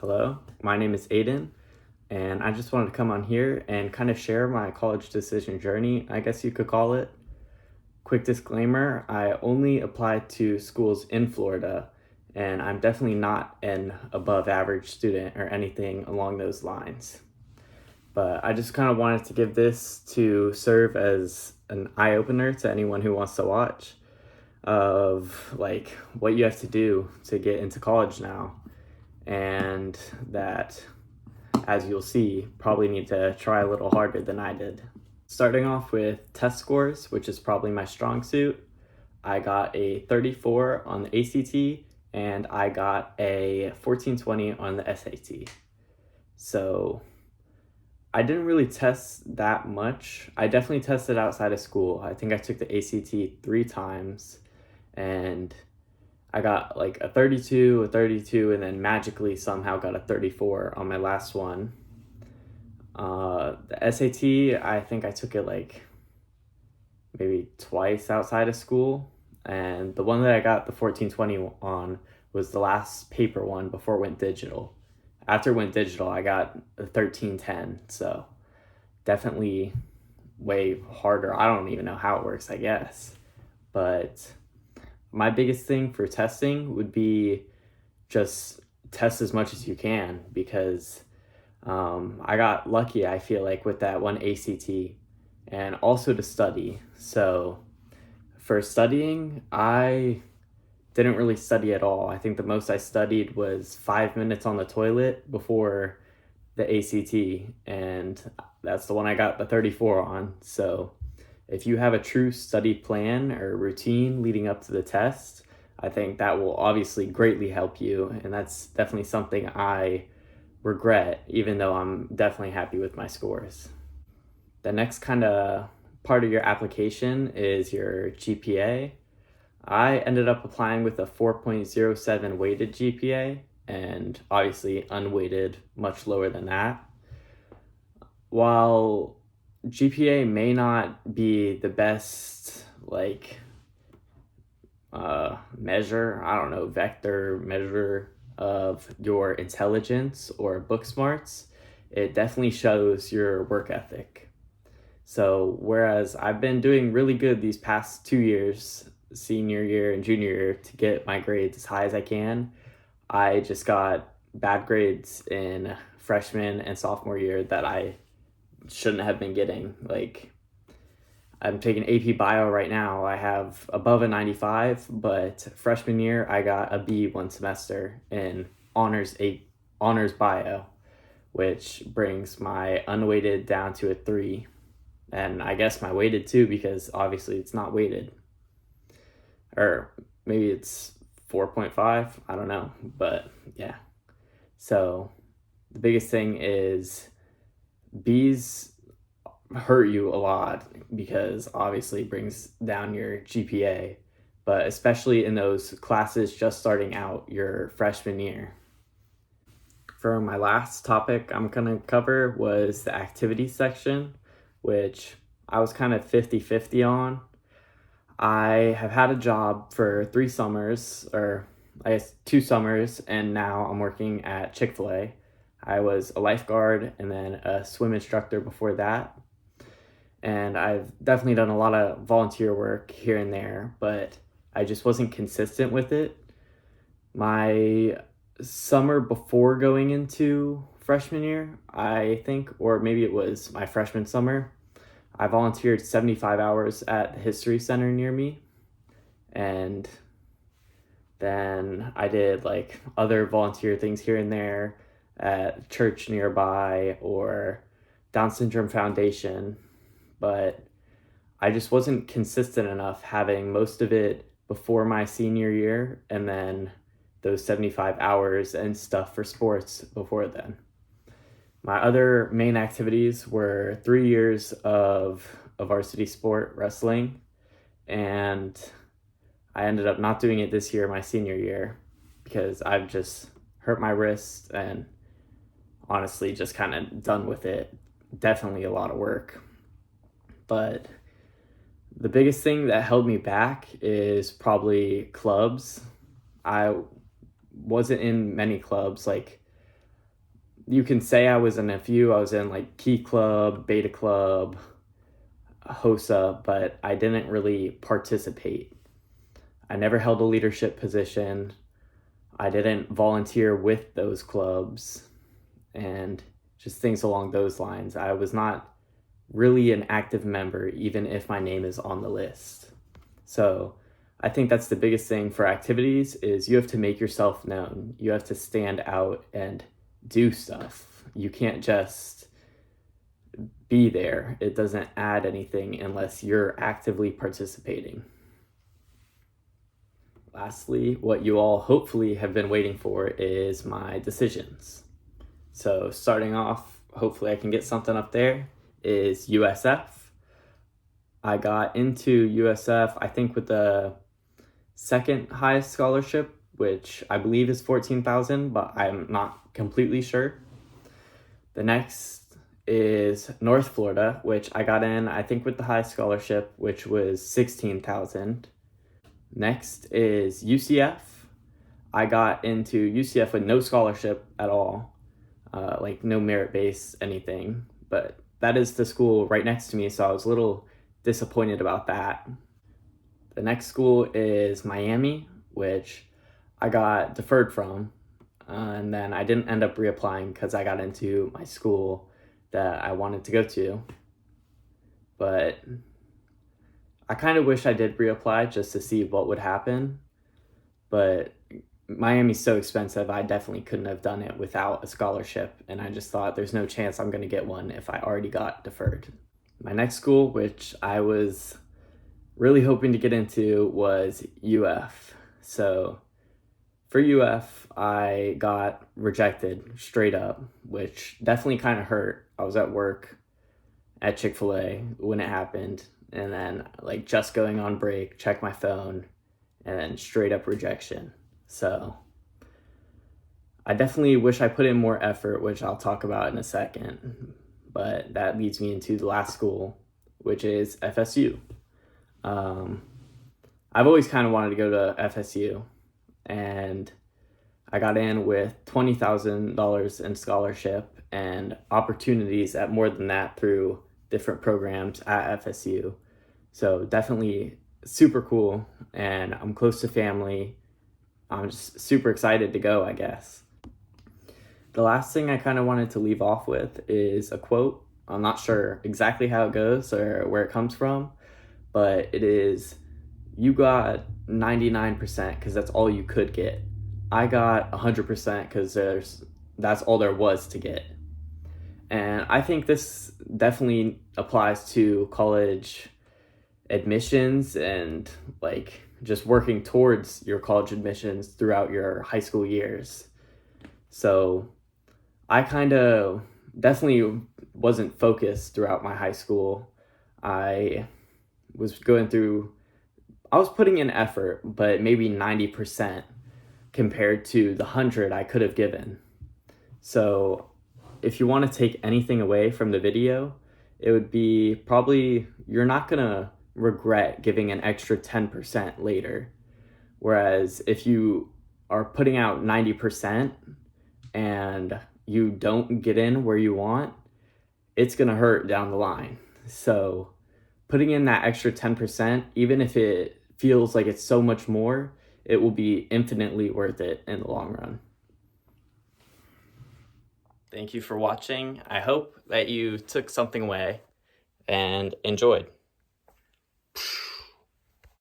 Hello, my name is Aiden, and I just wanted to come on here and kind of share my college decision journey, I guess you could call it. Quick disclaimer, I only applied to schools in Florida, and I'm definitely not an above average student or anything along those lines. But I just kind of wanted to give this to serve as an eye opener to anyone who wants to watch of like what you have to do to get into college now, and that, as you'll see, probably need to try a little harder than I did. Starting off with test scores, which is probably my strong suit, I got a 34 on the ACT and I got a 1420 on the SAT. So I didn't really test that much. I definitely tested outside of school. I think I took the ACT 3 times and I got like a 32, and then magically somehow got a 34 on my last one. The SAT, I think I took it like maybe twice outside of school. And the one that I got the 1420 on was the last paper one before it went digital. After it went digital, I got a 1310. So definitely way harder. I don't even know how it works, I guess. But my biggest thing for testing would be just test as much as you can, because I got lucky, I feel like, with that one ACT, and also to study. So for studying, I didn't really study at all. I think the most I studied was 5 minutes on the toilet before the ACT, and that's the one I got the 34 on. So if you have a true study plan or routine leading up to the test, I think that will obviously greatly help you. And that's definitely something I regret, even though I'm definitely happy with my scores. The next kind of part of your application is your GPA. I ended up applying with a 4.07 weighted GPA, and obviously unweighted, much lower than that. While GPA may not be the best measure, I don't know, vector measure of your intelligence or book smarts, it definitely shows your work ethic. So whereas I've been doing really good these past 2 years, senior year and junior year, to get my grades as high as I can, I just got bad grades in freshman and sophomore year that I shouldn't have been getting. Like, I'm taking AP Bio right now. I have above a 95, but freshman year I got a B one semester in honors bio, which brings my unweighted down to a 3. And I guess my weighted too, because obviously it's not weighted. Or maybe it's 4.5, I don't know, but yeah. So the biggest thing is B's hurt you a lot, because obviously it brings down your GPA, but especially in those classes just starting out your freshman year. For my last topic I'm going to cover was the activities section, which I was kind of 50-50 on. I have had a job for 3 summers, or I guess 2 summers, and now I'm working at Chick-fil-A. I was a lifeguard and then a swim instructor before that. And I've definitely done a lot of volunteer work here and there, but I just wasn't consistent with it. My summer before going into freshman year, I think, or maybe it was my freshman summer, I volunteered 75 hours at the History Center near me. And then I did like other volunteer things here and there at church nearby or Down Syndrome Foundation. But I just wasn't consistent enough, having most of it before my senior year and then those 75 hours and stuff for sports before then. My other main activities were 3 years of a varsity sport, wrestling, and I ended up not doing it this year, my senior year, because I've just hurt my wrist and honestly just kind of done with it. Definitely a lot of work. But the biggest thing that held me back is probably clubs. I wasn't in many clubs. Like, you can say I was in a few. I was in like Key Club, Beta Club, HOSA, but I didn't really participate. I never held a leadership position. I didn't volunteer with those clubs and just things along those lines. I was not really an active member, even if my name is on the list. So I think that's the biggest thing for activities is you have to make yourself known. You have to stand out and do stuff. You can't just be there. It doesn't add anything unless you're actively participating. Lastly, what you all hopefully have been waiting for is my decisions. So starting off, hopefully I can get something up there, is USF. I got into USF, I think with the second highest scholarship, which I believe is $14,000, but I'm not completely sure. The next is North Florida, which I got in, I think with the highest scholarship, which was $16,000. Next is UCF. I got into UCF with no scholarship at all, like no merit-based anything, but that is the school right next to me, so I was a little disappointed about that. The next school is Miami, which I got deferred from, and then I didn't end up reapplying because I got into my school that I wanted to go to. But I kind of wish I did reapply just to see what would happen, but Miami's so expensive, I definitely couldn't have done it without a scholarship, and I just thought there's no chance I'm going to get one if I already got deferred. My next school, which I was really hoping to get into, was UF. So for UF, I got rejected straight up, which definitely kind of hurt. I was at work at Chick-fil-A when it happened, and then like just going on break, check my phone, and then straight up rejection. So I definitely wish I put in more effort, which I'll talk about in a second. But that leads me into the last school, which is FSU. I've always kind of wanted to go to FSU, and I got in with $20,000 in scholarship and opportunities at more than that through different programs at FSU. So definitely super cool, and I'm close to family. I'm just super excited to go, I guess. The last thing I kind of wanted to leave off with is a quote. I'm not sure exactly how it goes or where it comes from, but it is, you got 99% because that's all you could get. I got 100% because that's all there was to get. And I think this definitely applies to college admissions and like just working towards your college admissions throughout your high school years. So I kind of definitely wasn't focused throughout my high school. I was putting in effort, but maybe 90% compared to the 100 I could have given. So if you want to take anything away from the video, it would be probably you're not going to regret giving an extra 10% later. Whereas if you are putting out 90% and you don't get in where you want, it's going to hurt down the line. So putting in that extra 10%, even if it feels like it's so much more, it will be infinitely worth it in the long run. Thank you for watching. I hope that you took something away and enjoyed.